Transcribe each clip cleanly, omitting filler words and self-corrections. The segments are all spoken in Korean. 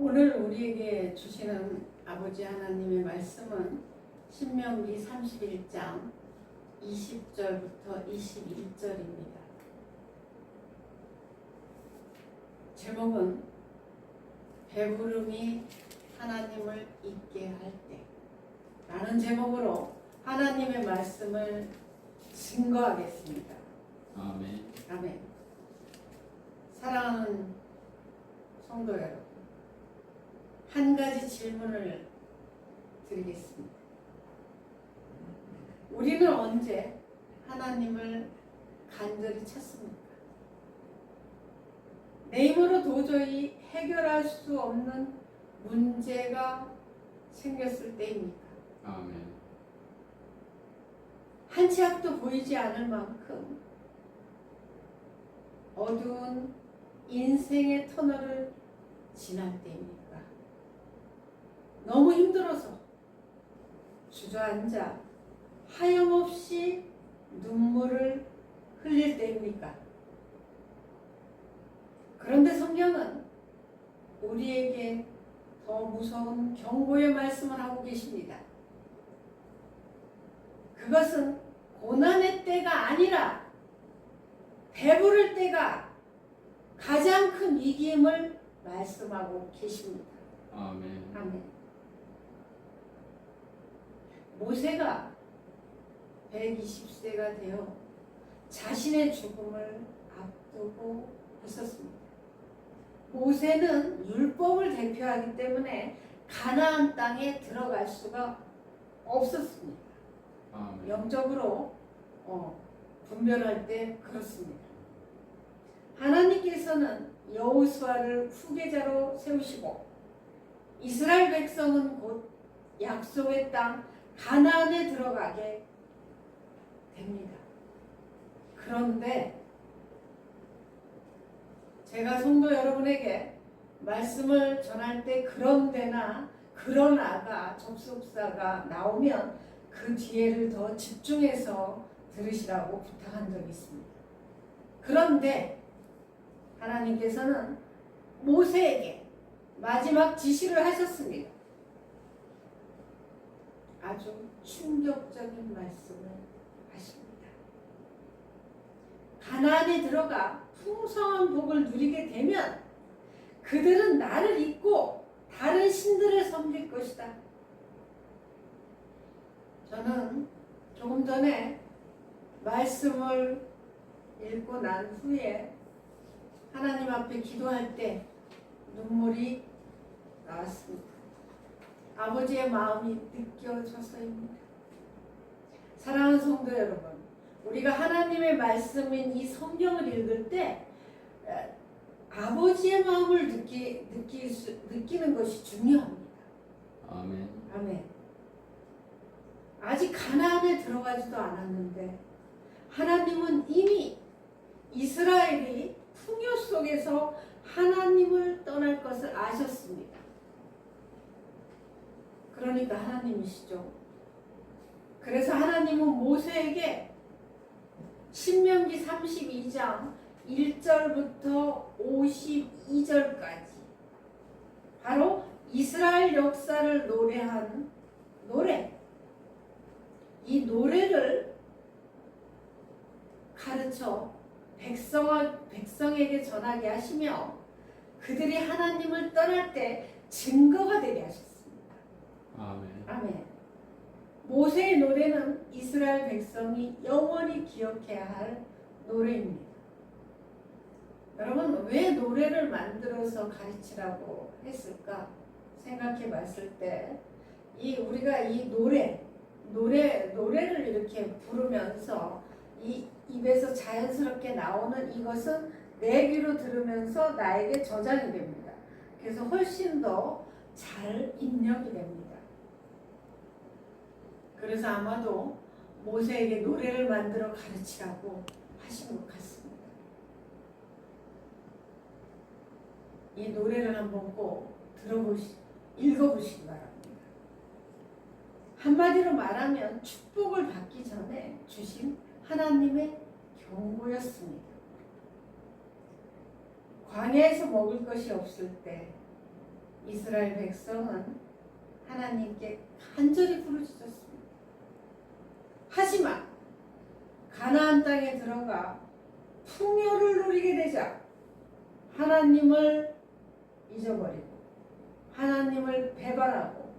오늘 우리에게 주시는 아버지 하나님의 말씀은 신명기 31장 20절부터 21절입니다. 제목은 배부름이 하나님을 잊게 할 때 라는 제목으로 하나님의 말씀을 증거하겠습니다. 아멘. 아멘. 사랑하는 성도 여러분, 한 가지 질문을 드리겠습니다. 우리는 언제 하나님을 간절히 찾습니까? 내 힘으로 도저히 해결할 수 없는 문제가 생겼을 때입니까? 아멘. 한 치 앞도 보이지 않을 만큼 어두운 인생의 터널을 지날 때입니까? 너무 힘들어서 주저앉아 하염없이 눈물을 흘릴 때입니까? 그런데 성경은 우리에게 더 무서운 경고의 말씀을 하고 계십니다. 그것은 고난의 때가 아니라 배부를 때가 가장 큰 위기임을 말씀하고 계십니다. 아멘. 아멘. 모세가 120세가 되어 자신의 죽음을 앞두고 있었습니다. 모세는 율법을 대표하기 때문에 가나안 땅에 들어갈 수가 없었습니다. 아멘. 영적으로 분별할 때 그렇습니다. 하나님께서는 여호수아를 후계자로 세우시고 이스라엘 백성은 곧 약속의 땅 가나안에 들어가게 됩니다. 그런데 제가 성도 여러분에게 말씀을 전할 때 그런데나 그러나가 접속사가 나오면 그 뒤에를 더 집중해서 들으시라고 부탁한 적이 있습니다. 그런데 하나님께서는 모세에게 마지막 지시를 하셨습니다. 아주 충격적인 말씀을 하십니다. 가나안에 들어가 풍성한 복을 누리게 되면 그들은 나를 잊고 다른 신들을 섬길 것이다. 저는 조금 전에 말씀을 읽고 난 후에 하나님 앞에 기도할 때 눈물이 나왔습니다. 아버지의 마음이 느껴져서입니다. 사랑하는 성도 여러분, 우리가 하나님의 말씀인 이 성경을 읽을 때 아버지의 마음을 느끼는 것이 중요합니다. 아멘. 아멘. 아직 가나안에 들어가지도 않았는데 하나님은 이미 이스라엘이 풍요 속에서 하나님을 떠날 것을 아셨습니다. 그러니까 하나님이시죠. 그래서 하나님은 모세에게 신명기 32장 1절부터 52절까지 바로 이스라엘 역사를 노래한 노래, 이 노래를 가르쳐 백성에게 전하게 하시며 그들이 하나님을 떠날 때 증거가 되게 하셨습니다. 아멘. 아멘. 모세의 노래는 이스라엘 백성이 영원히 기억해야 할 노래입니다. 여러분, 왜 노래를 만들어서 가르치라고 했을까 생각해 봤을 때 우리가 이 노래를 이렇게 부르면서 이 입에서 자연스럽게 나오는 이것은 내 귀로 들으면서 나에게 저장이 됩니다. 그래서 훨씬 더 잘 입력이 됩니다. 그래서 아마도 모세에게 노래를 만들어 가르치라고 하신 것 같습니다. 이 노래를 한번 꼭 읽어보시기 바랍니다. 한마디로 말하면 축복을 받기 전에 주신 하나님의 경고였습니다. 광야에서 먹을 것이 없을 때 이스라엘 백성은 하나님께 간절히 부르짖었습니다. 하지만 가나안 땅에 들어가 풍요를 누리게 되자 하나님을 잊어버리고 하나님을 배반하고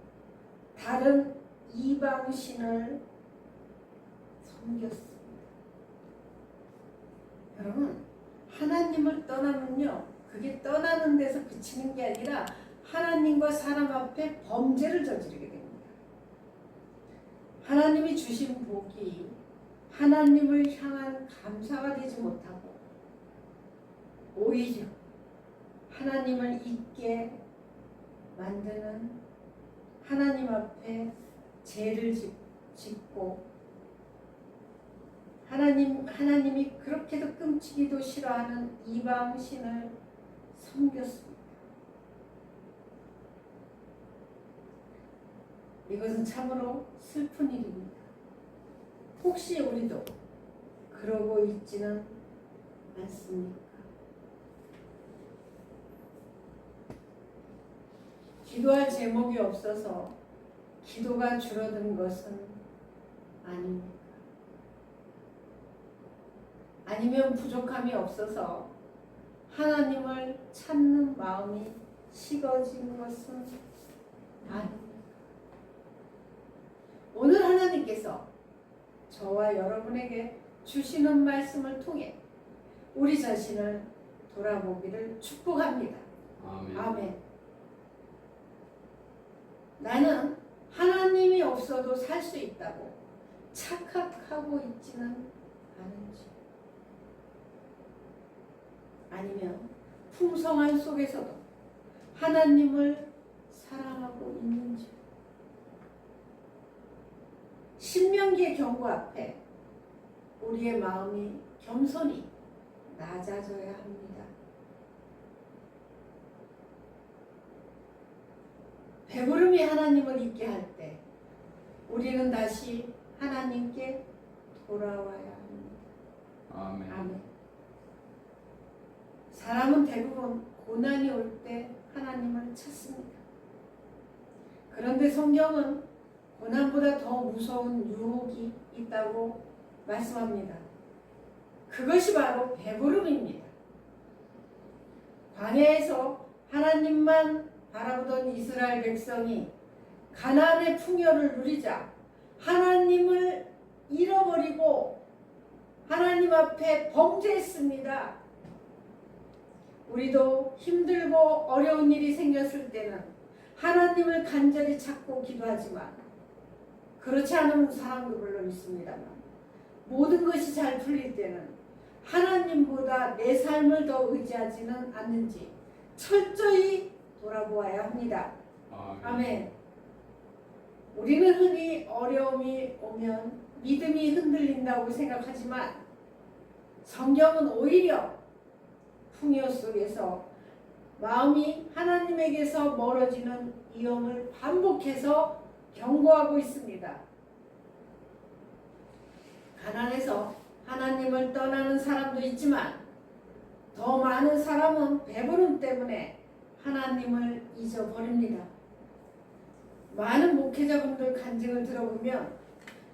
다른 이방신을 섬겼습니다. 여러분, 하나님을 떠나면요, 그게 떠나는 데서 그치는 게 아니라 하나님과 사람 앞에 범죄를 저지르게 됩니다. 하나님이 주신 복이 하나님을 향한 감사가 되지 못하고 오히려 하나님을 잊게 만드는, 하나님 앞에 죄를 짓고 하나님이 그렇게도 끔찍이도 싫어하는 이방신을 섬겼습니다. 이것은 참으로 슬픈 일입니다. 혹시 우리도 그러고 있지는 않습니까? 기도할 제목이 없어서 기도가 줄어든 것은 아닙니다. 아니면 부족함이 없어서 하나님을 찾는 마음이 식어진 것은 아닙니다. 오늘 하나님께서 저와 여러분에게 주시는 말씀을 통해 우리 자신을 돌아보기를 축복합니다. 아멘. 아멘. 나는 하나님이 없어도 살 수 있다고 착각하고 있지는 않은지, 아니면 풍성한 속에서도 하나님을 사랑하고 있는지. 신명기의 경고 앞에 우리의 마음이 겸손히 낮아져야 합니다. 배부름이 하나님을 잊게 할 때 우리는 다시 하나님께 돌아와야 합니다. 아멘. 아멘. 사람은 대부분 고난이 올 때 하나님을 찾습니다. 그런데 성경은 고난보다 더 무서운 유혹이 있다고 말씀합니다. 그것이 바로 배부름입니다. 광야에서 하나님만 바라보던 이스라엘 백성이 가나안의 풍요를 누리자 하나님을 잃어버리고 하나님 앞에 범죄했습니다. 우리도 힘들고 어려운 일이 생겼을 때는 하나님을 간절히 찾고 기도하지만, 그렇지 않은 사람도 물론 있습니다만, 모든 것이 잘 풀릴 때는 하나님보다 내 삶을 더 의지하지는 않는지 철저히 돌아보아야 합니다. 아멘. 우리는 흔히 어려움이 오면 믿음이 흔들린다고 생각하지만 성경은 오히려 풍요 속에서 마음이 하나님에게서 멀어지는 위험을 반복해서 경고하고 있습니다. 가난해서 하나님을 떠나는 사람도 있지만 더 많은 사람은 배부름 때문에 하나님을 잊어버립니다. 많은 목회자분들 간증을 들어보면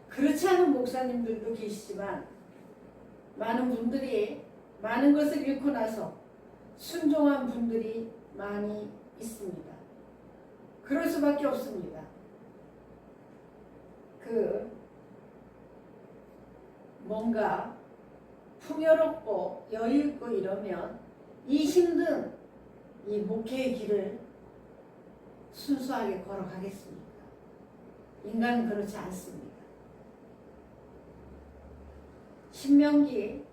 그렇지 않은 목사님들도 계시지만 많은 분들이 많은 것을 잃고 나서 순종한 분들이 많이 있습니다. 그럴 수밖에 없습니다. 뭔가 풍요롭고 여유있고 이러면 이 힘든 이 목회의 길을 순수하게 걸어가겠습니까? 인간은 그렇지 않습니다. 신명기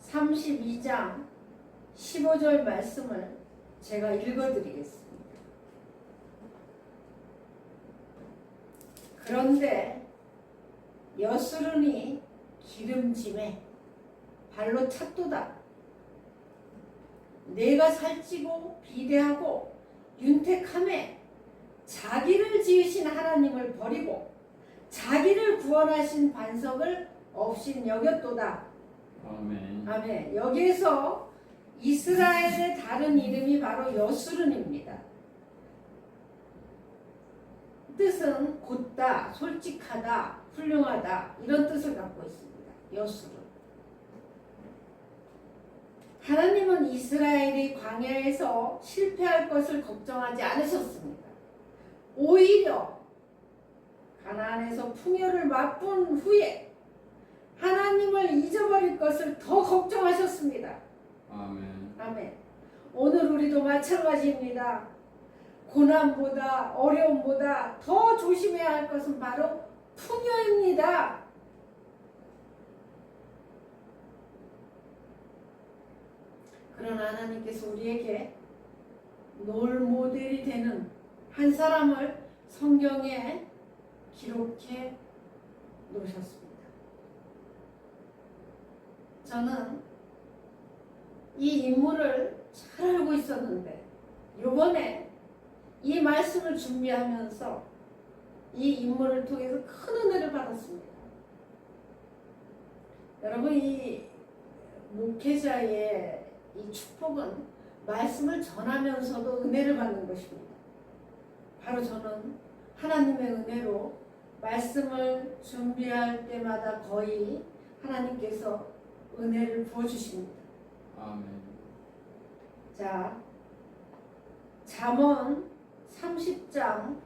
32장 15절 말씀을 제가 읽어드리겠습니다. 그런데 여수르니 기름짐에 발로 찼도다. 내가 살찌고 비대하고 윤택함에 자기를 지으신 하나님을 버리고 자기를 구원하신 반석을 없인 여겼도다. 아멘. 아멘. 여기에서 이스라엘의 다른 이름이 바로 여수른입니다. 뜻은 곧다, 솔직하다, 훌륭하다 이런 뜻을 갖고 있습니다. 여수는. 하나님은 이스라엘이 광야에서 실패할 것을 걱정하지 않으셨습니다. 오히려 가나안에서 풍요를 맛본 후에 하나님을 잊어버릴 것을 더 걱정하셨습니다. 아멘. 아멘. 오늘 우리도 마찬가지입니다. 고난보다 어려움보다 더 조심해야 할 것은 바로 풍요입니다. 그러나 하나님께서 우리에게 롤 모델이 되는 한 사람을 성경에 기록해 놓으셨습니다. 저는 이 인물을 잘 알고 있었는데 이번에 이 말씀을 준비하면서 이 인물을 통해서 큰 은혜를 받았습니다. 여러분, 이 목회자의 이 축복은 말씀을 전하면서도 은혜를 받는 것입니다. 바로 저는 하나님의 은혜로 말씀을 준비할 때마다 거의 하나님께서 은혜를 부어주십니다. 아멘. 자, 잠언 30장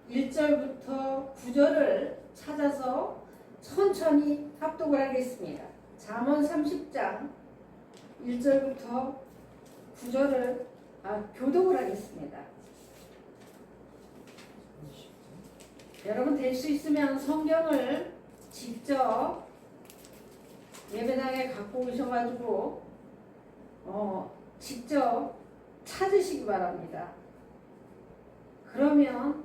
1절부터 9절을 찾아서 천천히 합독을 하겠습니다. 잠언 30장 1절부터 9절을 교독을 하겠습니다. 여러분 될 수 있으면 성경을 직접 예배당에 갖고 오셔가지고 직접 찾으시기 바랍니다. 그러면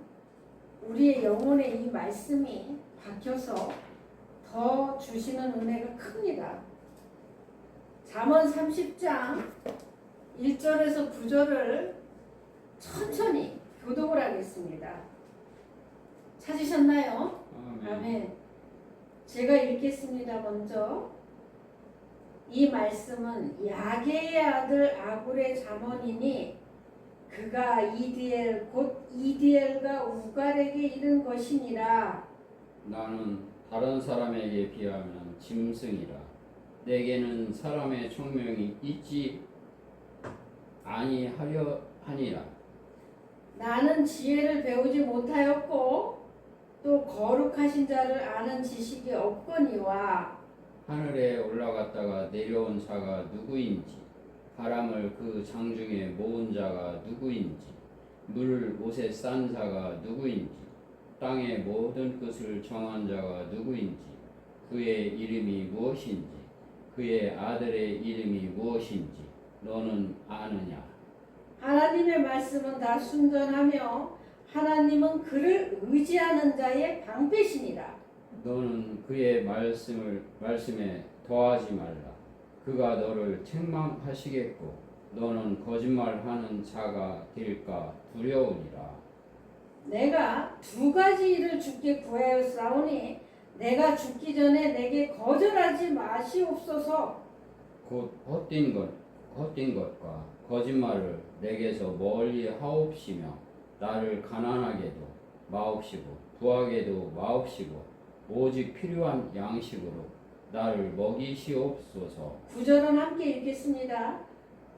우리의 영혼에 이 말씀이 박혀서 더 주시는 은혜가 큽니다. 잠언 30장 1절에서 9절을 천천히 교독을 하겠습니다. 찾으셨나요? 아멘. 제가 읽겠습니다. 먼저 이 말씀은 야게의 아들 아굴의 잠언이니 그가 이디엘 곧 이디엘과 우갈에게 이른 것이니라. 나는 다른 사람에게 비하면 짐승이라. 내게는 사람의 총명이 있지 아니하려 하니라. 나는 지혜를 배우지 못하였고 또 거룩하신 자를 아는 지식이 없거니와 하늘에 올라갔다가 내려온 자가 누구인지, 바람을 그 장중에 모은 자가 누구인지, 물을 옷에 싼 자가 누구인지, 땅의 모든 끝을 정한 자가 누구인지, 그의 이름이 무엇인지, 그의 아들의 이름이 무엇인지 너는 아느냐? 하나님의 말씀은 다 순전하며 하나님은 그를 의지하는 자의 방패시니라. 너는 그의 말씀에 더하지 말라. 그가 너를 책망하시겠고 너는 거짓말하는 자가 될까 두려우니라. 내가 두 가지 일을 주께 구하였사오니 내가 죽기 전에 내게 거절하지 마시옵소서. 곧 헛된 것과 거짓말을 내게서 멀리 하옵시며 나를 가난하게도 마옵시고 부하게도 마옵시고 오직 필요한 양식으로 나를 먹이시옵소서. 9절은 함께 읽겠습니다.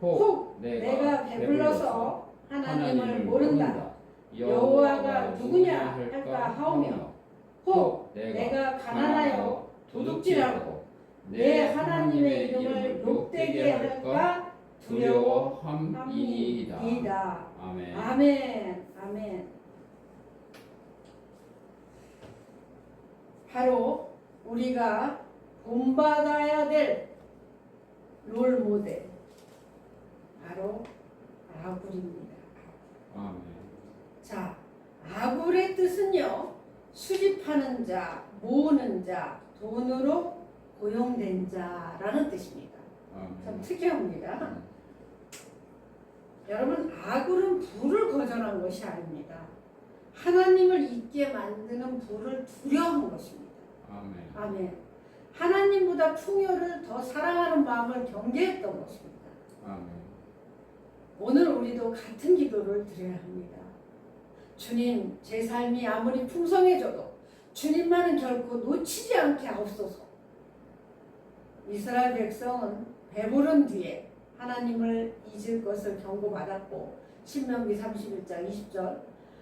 혹 내가 배불러서 하나님을 모른다. 여호와가 누구냐 할까 하오며 혹 내가 가난하여 도둑질하고 내 하나님의 이름을 욕되게 할까 두려워함이니이다. 아멘. 아멘. 아멘. 바로 우리가 본받아야 될 롤모델 바로 아굴입니다. 아멘. 자, 아굴의 뜻은요, 수집하는 자, 모으는 자, 돈으로 고용된 자라는 뜻입니다. 참 아멘. 특이합니다. 여러분, 아굴은 부를 거절한 것이 아닙니다. 하나님을 잊게 만드는 부를 두려워한 것입니다. 아멘. 아멘. 하나님보다 풍요를 더 사랑하는 마음을 경계했던 것입니다. 아멘. 오늘 우리도 같은 기도를 드려야 합니다. 주님, 제 삶이 아무리 풍성해져도 주님만은 결코 놓치지 않게 하옵소서. 이스라엘 백성은 배부른 뒤에 하나님을 잊을 것을 경고받았고, 신명기 31장 20절,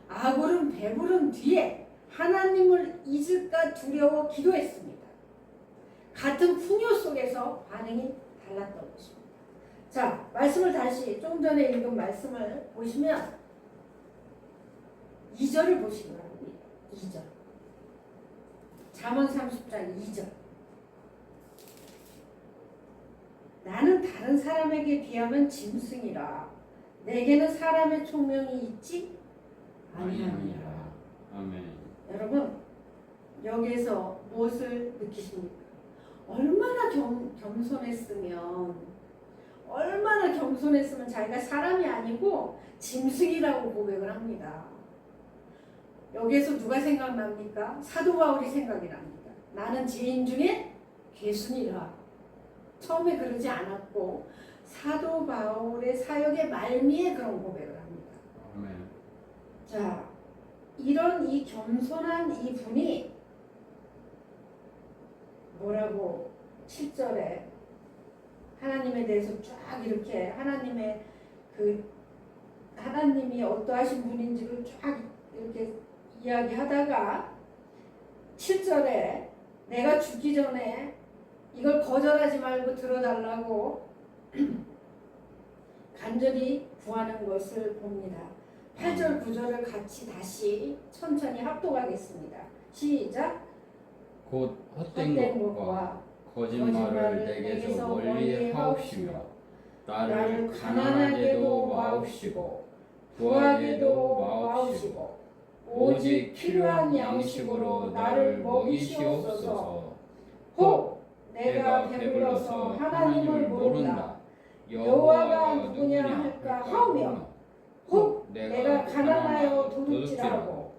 아굴은 배부른 뒤에 하나님을 잊을까 두려워 기도했습니다. 같은 풍요 속에서 반응이 달랐던 것입니다. 자, 말씀을 다시 좀 전에 읽은 말씀을 보시면 2절을 보시기 바랍니다. 2절. 잠언 30장 2절. 나는 다른 사람에게 비하면 짐승이라 내게는 사람의 총명이 있지 아니하니라. 아멘. 여러분, 여기에서 무엇을 느끼십니까? 얼마나 겸손했으면 자기가 사람이 아니고 짐승이라고 고백을 합니다. 여기에서 누가 생각납니까? 사도 바울이 생각이 납니다. 나는 죄인 중에 괴순이라. 처음에 그러지 않았고 사도 바울의 사역의 말미에 그런 고백을 합니다. 아멘. 자, 이런 이 겸손한 이 분이 뭐라고 7절에 하나님에 대해서 쫙 이렇게 하나님이 어떠하신 분인지를 쫙 이렇게 이야기하다가 7절에 내가 죽기 전에 이걸 거절하지 말고 들어달라고 간절히 구하는 것을 봅니다. 8절 9절을 같이 다시 천천히 합독하겠습니다. 시작. 곧 헛된 것과 거짓말을 내게서 멀리 하옵시며 나를 가난하게도 마옵시고 부하게도 마옵시고 오직 필요한 양식으로 나를 먹이시옵소서. 혹 내가 배불러서 하나님을 모른다 여호와가 누구냐 할까 하오며 혹 내가 가난하여 도둑질하고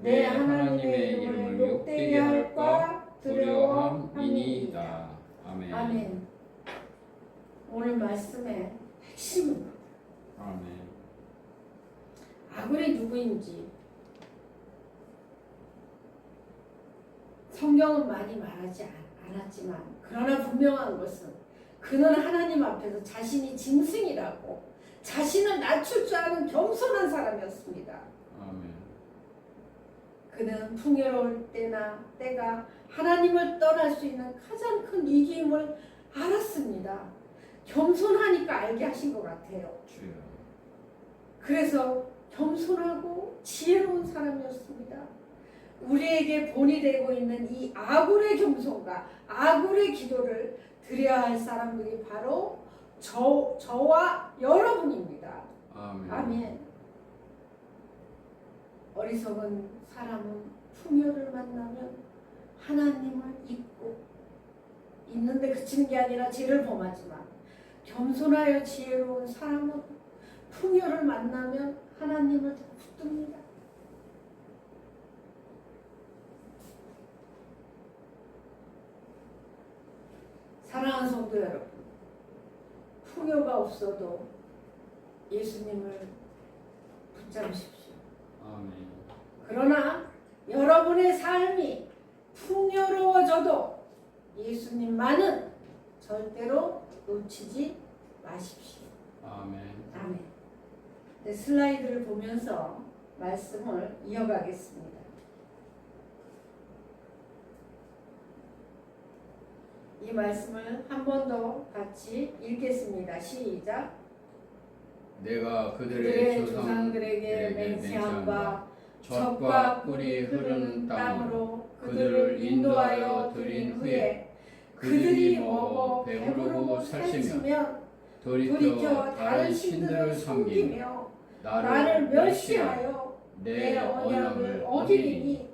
내 하나님의 이름을 욕되게 할까 두려워함이니이다. 아멘. 아멘. 오늘 말씀의 핵심입니다. 아멘. 아굴이 누구인지 성경은 많이 말하지 않았지만 그러나 분명한 것은 그는 하나님 앞에서 자신이 짐승이라고 자신을 낮출 줄 아는 겸손한 사람이었습니다. 아멘. 그는 풍요로울 때가 하나님을 떠날 수 있는 가장 큰 위기임을 알았습니다. 겸손하니까 알게 하신 것 같아요. 주여. 그래서 겸손하고 지혜로운 사람이었습니다. 우리에게 본이 되고 있는 이 아굴의 겸손과 아굴의 기도를 드려야 할 사람들이 바로 저와 여러분입니다. 아멘. 아멘. 어리석은 사람은 풍요를 만나면 하나님을 잊고 있는데 그치는 게 아니라 죄를 범하지만 겸손하여 지혜로운 사람은 풍요를 만나면 하나님을 붙듭니다. 사랑하는 성도 여러분, 풍요가 없어도 예수님을 붙잡으십시오. 아멘. 그러나 여러분의 삶이 풍요로워져도 예수님만은 절대로 놓치지 마십시오. 아멘. 아멘. 네, 슬라이드를 보면서 말씀을 이어가겠습니다. 이 말씀을 한 번 더 같이 읽겠습니다. 시작. 내가 그들의 조상들에게 맹세한 바 젖과 꿀이 흐르는 땅으로 그들을 인도하여 들인 후에 그들이 먹어 배부르고 살찌면 돌이켜 다른 신들을 섬기며 나를 멸시하여 내 언약을 어기리니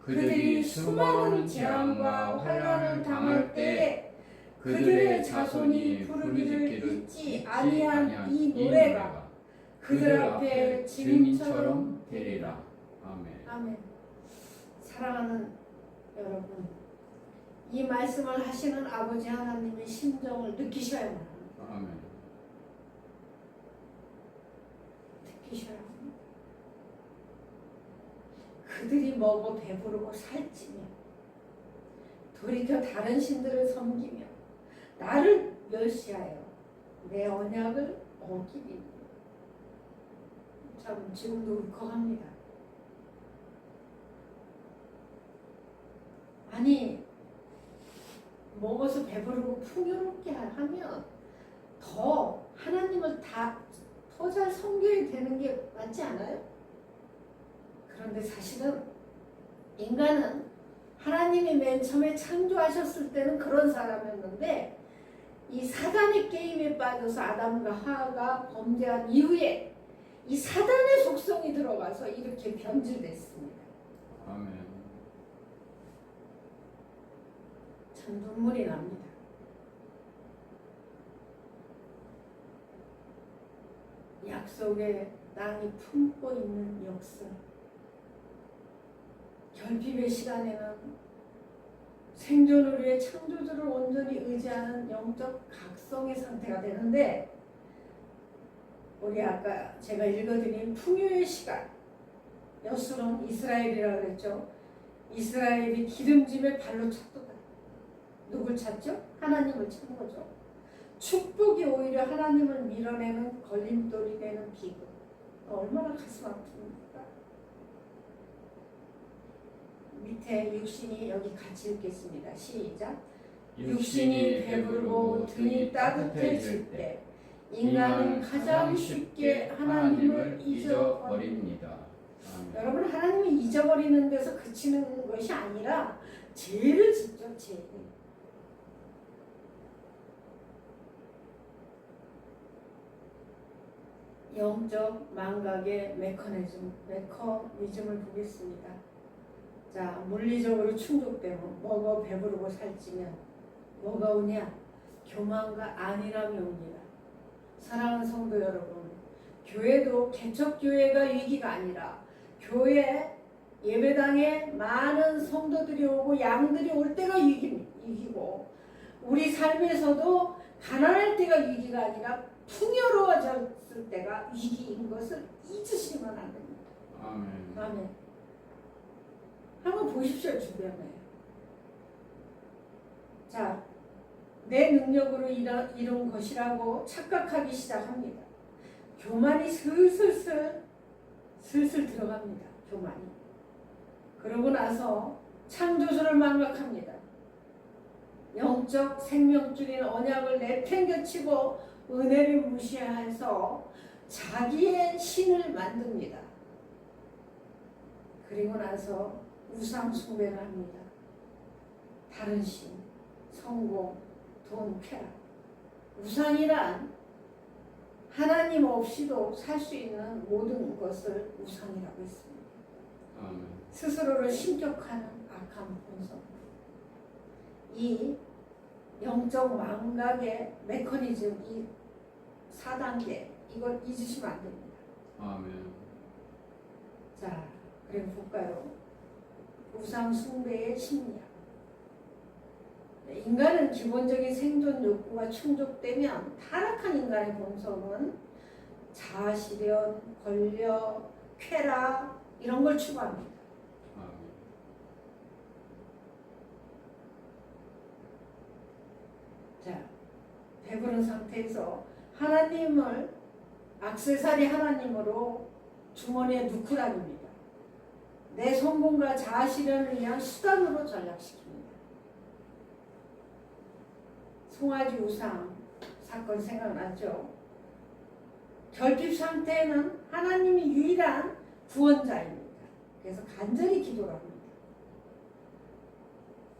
그들이 수많은 재앙과 환난을 당할 때에 그들의 자손이 부르기를 잊지 아니한 이 노래가 그들 앞에 증인처럼 되리라. 아멘. 아멘. 사랑하는 여러분, 이 말씀을 하시는 아버지 하나님의 심정을 느끼셔야만 합니다. 아멘. 느끼셔야 합니다. 그들이 먹어 배부르고 살찌며 돌이켜 다른 신들을 섬기며 나를 멸시하여 내 언약을 어기리니. 참 지금도 울컥합니다. 아니 먹어서 배부르고 풍요롭게 하면 더 하나님을 더 잘 섬겨야 되는 게 맞지 않아요? 그런데 사실은 인간은 하나님이 맨 처음에 창조하셨을 때는 그런 사람이었는데 이 사단의 게임에 빠져서 아담과 하와가 범죄한 이후에 이 사단의 속성이 들어가서 이렇게 변질됐습니다. 아멘. 참 눈물이 납니다. 약속의 땅이 품고 있는 역사. 결핍의 시간에는 생존을 위해 창조주를 온전히 의지하는 영적 각성의 상태가 되는데, 우리 아까 제가 읽어드린 풍요의 시간, 여수론 이스라엘이라고 그랬죠. 이스라엘이 기름짐에 발로 찼도다. 누굴 찾죠? 하나님을 찾는 거죠. 축복이 오히려 하나님을 밀어내는 걸림돌이 되는 비극. 얼마나 가슴 아픕니까? 밑에 육신이 여기 같이 읽겠습니다. 시작. 육신이 배부르고 등이 따뜻해질 때 인간은 가장 쉽게 하나님을 잊어버립니다. 여러분, 하나님을 잊어버리는 데서 그치는 것이 아니라 죄를 짓죠. 죄. 영적 망각의 메커니즘을 보겠습니다. 자, 물리적으로 충족되면 먹어 배부르고 살찌면 뭐가 오냐? 교만과 안일함이 옵니다. 사랑하는 성도 여러분, 교회도 개척교회가 위기가 아니라 교회 예배당에 많은 성도들이 오고 양들이 올 때가 위기고, 우리 삶에서도 가난할 때가 위기가 아니라 풍요로워졌을 때가 위기인 것을 잊으시면 안 됩니다. 아멘. 아멘. 한번 보십시오, 주변에. 자, 내 능력으로 이룬 것이라고 착각하기 시작합니다. 교만이 슬슬 들어갑니다. 교만이. 그러고 나서 창조주를 망각합니다. 영적 생명줄인 언약을 내팽겨치고 은혜를 무시해서 자기의 신을 만듭니다. 그리고 나서 우상 숭배를 합니다. 다른 신, 성공, 돈, 쾌락. 우상이란 하나님 없이도 살 수 있는 모든 것을 우상이라고 했습니다. 아멘. 스스로를 신격화하는 악한 본성. 이 영적 망각의 메커니즘, 이 4단계, 이걸 잊으시면 안 됩니다. 아멘. 자, 그럼 볼까요? 우상 숭배의 심리학. 인간은 기본적인 생존 욕구가 충족되면 타락한 인간의 본성은 자아실현, 권력, 쾌락 이런 걸 추구합니다. 아멘. 자, 배부른 상태에서 하나님을 액세서리 하나님으로 주머니에 넣고 다닙니다. 내 성공과 자아실현을 위한 수단으로 전락시킵니다. 송아지 우상 사건 생각나죠? 결핍 상태에는 하나님이 유일한 구원자입니다. 그래서 간절히 기도를 합니다.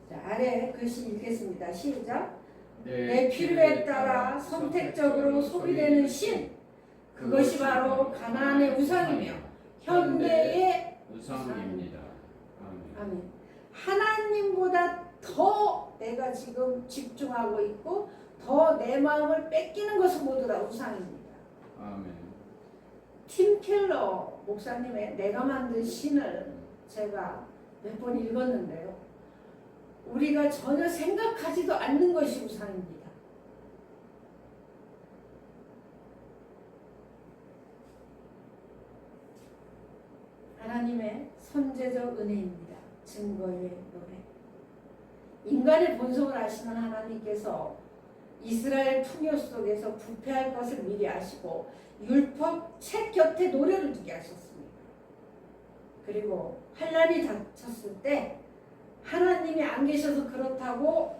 자, 아래 글씨 읽겠습니다. 시작. 내 필요에 따라 선택적으로 소비되는 신, 그것이 바로 가나안의 우상이며 현대의 우상입니다. 아멘. 아멘. 하나님보다 더 내가 지금 집중하고 있고 더 내 마음을 뺏기는 것은 모두 다 우상입니다. 아멘. 팀 켈러 목사님의 내가 만든 신을 제가 몇 번 읽었는데요. 우리가 전혀 생각하지도 않는 것이 우상입니다. 하나님의 선제적 은혜입니다. 증거의 노래. 인간의 본성을 아시는 하나님께서 이스라엘 풍요 속에서 부패할 것을 미리 아시고 율법 책 곁에 노래를 두게 하셨습니다. 그리고 환란이 닥쳤을 때 하나님이 안 계셔서 그렇다고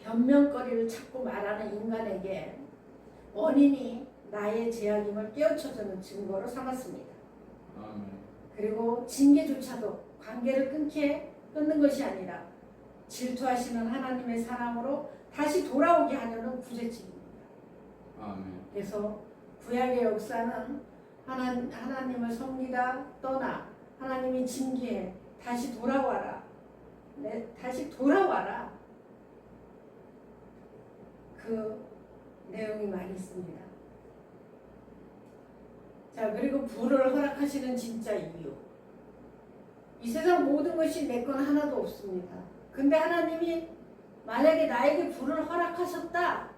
변명거리를 찾고 말하는 인간에게 원인이 나의 죄악임을 깨우쳐주는 증거로 삼았습니다. 아멘. 그리고 징계조차도 관계를 끊는 것이 아니라 질투하시는 하나님의 사랑으로 다시 돌아오게 하려는 구제책입니다. 아멘. 그래서 구약의 역사는 하나님을 섬기다 떠나 하나님이 징계해 다시 돌아와라. 다시 돌아와라. 그 내용이 많이 있습니다. 자, 그리고 불을 허락하시는 진짜 이유. 이 세상 모든 것이 내 건 하나도 없습니다. 근데 하나님이 만약에 나에게 불을 허락하셨다.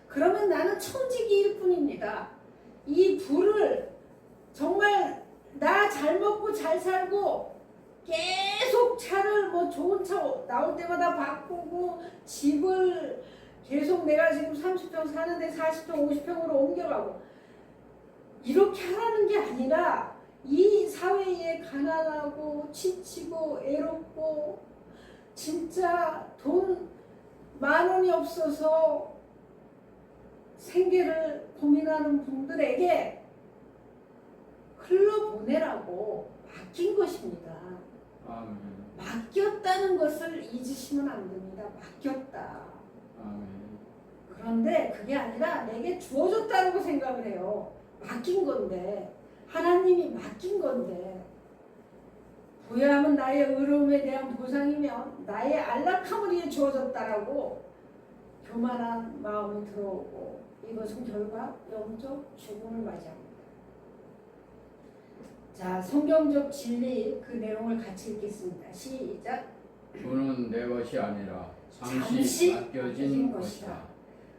그러면 나는 청지기일 뿐입니다. 이 불을 정말 나 잘 먹고 잘 살고 계속 차를 좋은 차 나올 때마다 바꾸고 집을 계속 내가 지금 30평 사는데 40평 50평으로 옮겨가고 이렇게 하라는 게 아니라 이 사회에 가난하고 지치고 애롭고 진짜 돈 10,000원이 없어서 생계를 고민하는 분들에게 흘러보내라고 맡긴 것입니다. 아멘. 맡겼다는 것을 잊으시면 안 됩니다. 맡겼다. 아멘. 그런데 그게 아니라 내게 주어졌다고 생각을 해요. 맡긴 건데 하나님이 맡긴 건데 부여함은 나의 의로움에 대한 보상이면 나의 안락함을 위해 주어졌다라고 교만한 마음이 들어오고 이것은 결과 영적 죽음을 맞이합니다. 자, 성경적 진리 그 내용을 같이 읽겠습니다. 시작. 불은 내 것이 아니라 잠시 잠시 맡겨진 것이다.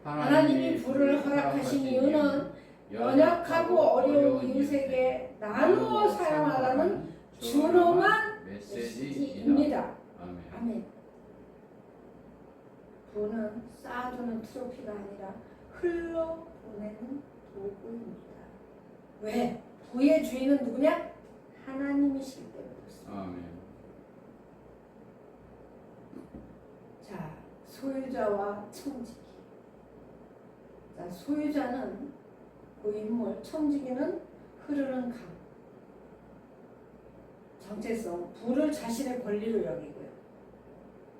하나님이 불을 허락하신 이유는 연약하고 어려운 이웃에게 나누어 사용하라는 준엄한 메시지입니다. 아멘. 아멘. 불은 쌓아두는 트로피가 아니라 흘러보내는 도구입니다. 왜? 불의 주인은 누구냐? 하나님이시기 때문에 그렇습니다. 아멘. 자, 소유자와 청지기. 자, 소유자는 고인물, 청지기는 흐르는 강. 정체성, 불을 자신의 권리로 여기고요.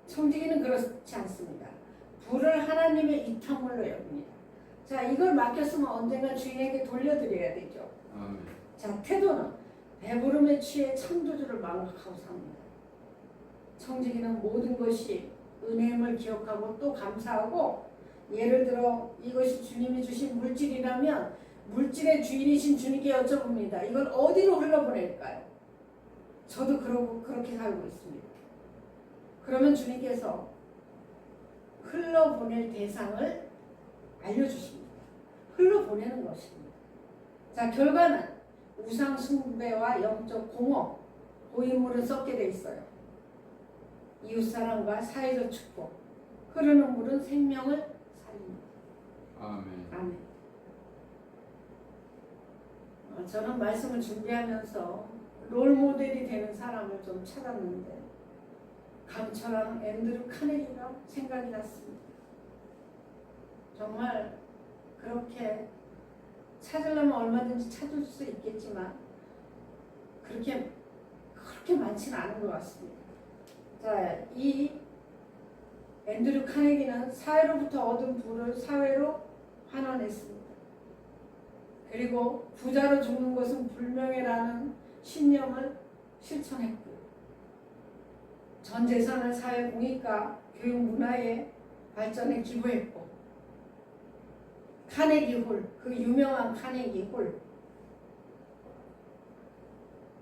청지기는 그렇지 않습니다. 불을 하나님의 이터물로 여깁니다. 자, 이걸 맡겼으면 언젠가 주인에게 돌려드려야 되죠. 아멘. 자, 태도는 배부름에 취해 창조주를 망각하고 삽니다. 청지기는 모든 것이 은혜임을 기억하고 또 감사하고, 예를 들어 이것이 주님이 주신 물질이라면 물질의 주인이신 주님께 여쭤봅니다. 이걸 어디로 흘러보낼까요? 저도 그렇게 살고 있습니다. 그러면 주님께서 흘러보낼 대상을 알려주십니다. 흘러보내는 것입니다. 자, 결과는 우상 숭배와 영적 공허, 고인물은 썩게 돼 있어요. 이웃사랑과 사회적 축복, 흐르는 물은 생명을 살립니다. 아멘. 아멘. 저는 말씀을 준비하면서 롤모델이 되는 사람을 좀 찾았는데 강철왕 앤드류 카네기가 생각이 났습니다. 정말 그렇게 찾으려면 얼마든지 찾을 수 있겠지만 그렇게 많지는 않은 것 같습니다. 자, 이 앤드류 카네기는 사회로부터 얻은 부를 사회로 환원했습니다. 그리고 부자로 죽는 것은 불명예라는 신념을 실천했고요. 전 재산을 사회 공익과 교육 문화의 발전에 기부했고, 카네기 홀, 그 유명한 카네기 홀,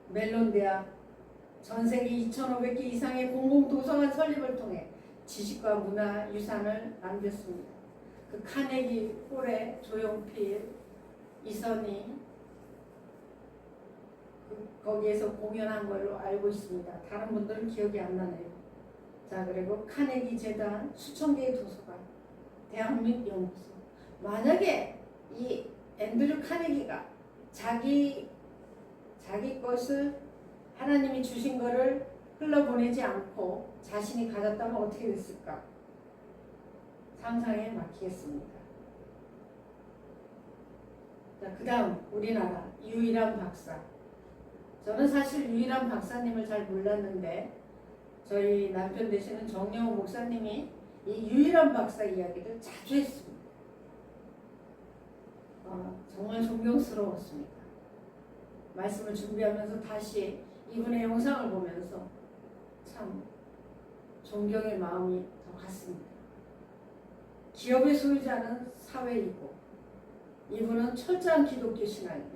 멜론 대학, 전 세계 2,500개 이상의 공공도서관 설립을 통해 지식과 문화 유산을 남겼습니다. 그 카네기 홀의 조용필, 이선이 거기에서 공연한 걸로 알고 있습니다. 다른 분들은 기억이 안 나네요. 자, 그리고 카네기 재단, 수천 개의 도서관, 대학 및 연구소. 만약에 이 앤드류 카네기가 자기 것을 하나님이 주신 것을 흘러보내지 않고 자신이 가졌다면 어떻게 됐을까? 상상에 막히겠습니다. 자, 그 다음 우리나라 유일한 박사. 저는 사실 유일한 박사님을 잘 몰랐는데 저희 남편 되시는 정영호 목사님이 이 유일한 박사 이야기를 자주 했습니다. 정말 존경스러웠습니다. 말씀을 준비하면서 다시 이분의 영상을 보면서 참 존경의 마음이 더 갔습니다. 기업의 소유자는 사회이고 이분은 철저한 기독교 신앙이에요.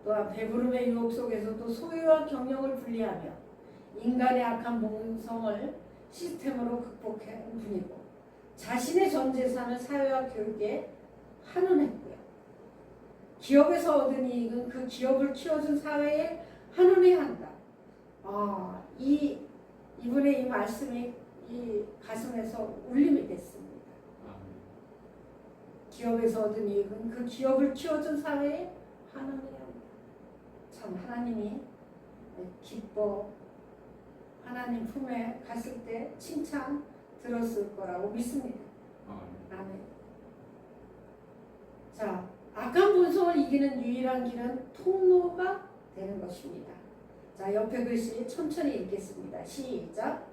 또한 배부름의 유혹 속에서도 소유와 경영을 분리하며 인간의 악한 본성을 시스템으로 극복한 분이고 자신의 전 재산을 사회와 교육에 환원했고요. 기업에서 얻은 이익은 그 기업을 키워준 사회에 환원해야 한다. 이분의 이 말씀이 이 가슴에서 울림이 됐습니다. 기업에서 얻은 이익은 그 기업을 키워준 사회에 환원해야 합니다. 참 하나님이 기뻐 하나님 품에 갔을 때 칭찬 들었을 거라고 믿습니다. 아멘. 자, 악한 본성을 이기는 유일한 길은 통로가 되는 것입니다. 자, 옆에 글씨 천천히 읽겠습니다. 시작.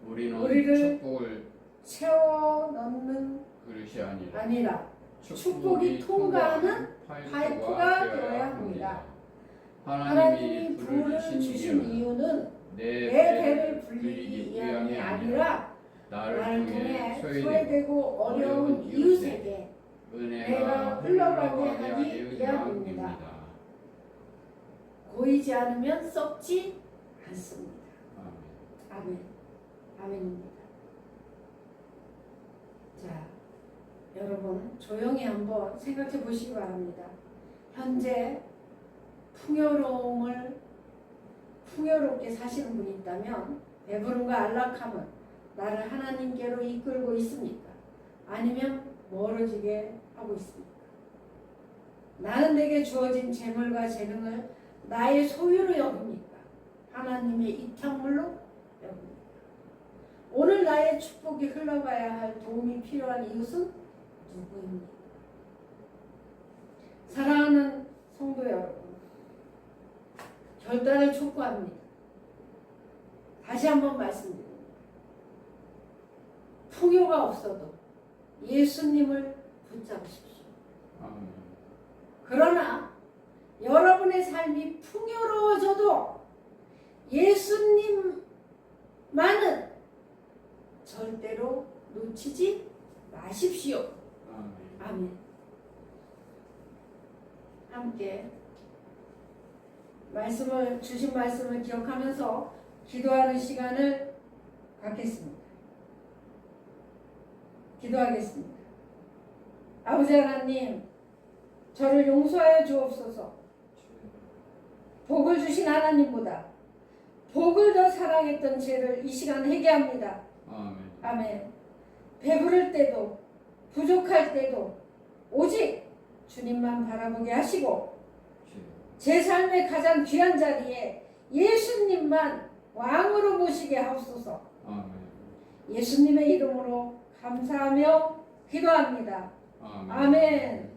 우리를 축복을 채워 넣는 그릇이 아니라 축복이 통과하는 파이프가 되어야 합니다. 하나님이 불을 주신 이유는 내 배를 불리기 위함이 아니라 나를 통해 소외되고 어려운 이웃에게 내가 흘러가게 하기 위함입니다. 고이지 않으면 썩지 않습니다. 아멘. 아멘입니다. 자, 여러분 조용히 한번 생각해 보시기 바랍니다. 현재 풍요롭게 사시는 분이 있다면 배부름과 안락함은 나를 하나님께로 이끌고 있습니까? 아니면 멀어지게 하고 있습니까? 나는 내게 주어진 재물과 재능을 나의 소유로 여깁니까? 하나님의 입향물로 여깁니까? 오늘 나의 축복이 흘러가야 할 도움이 필요한 이웃은 누구입니까? 사랑하는 성도 여러분, 결단을 촉구합니다. 다시 한번 말씀드립니다. 풍요가 없어도 예수님을 붙잡으십시오. 그러나 여러분의 삶이 풍요로워져도 예수님만은 절대로 놓치지 마십시오. 아멘. 함께 주신 말씀을 기억하면서 기도하는 시간을 갖겠습니다. 기도하겠습니다. 아버지 하나님, 저를 용서하여 주옵소서. 복을 주신 하나님보다 복을 더 사랑했던 죄를 이 시간 회개합니다. 아멘. 배부를 때도 부족할 때도 오직 주님만 바라보게 하시고 제 삶의 가장 귀한 자리에 예수님만 왕으로 모시게 하옵소서. 예수님의 이름으로 감사하며 기도합니다. 아멘.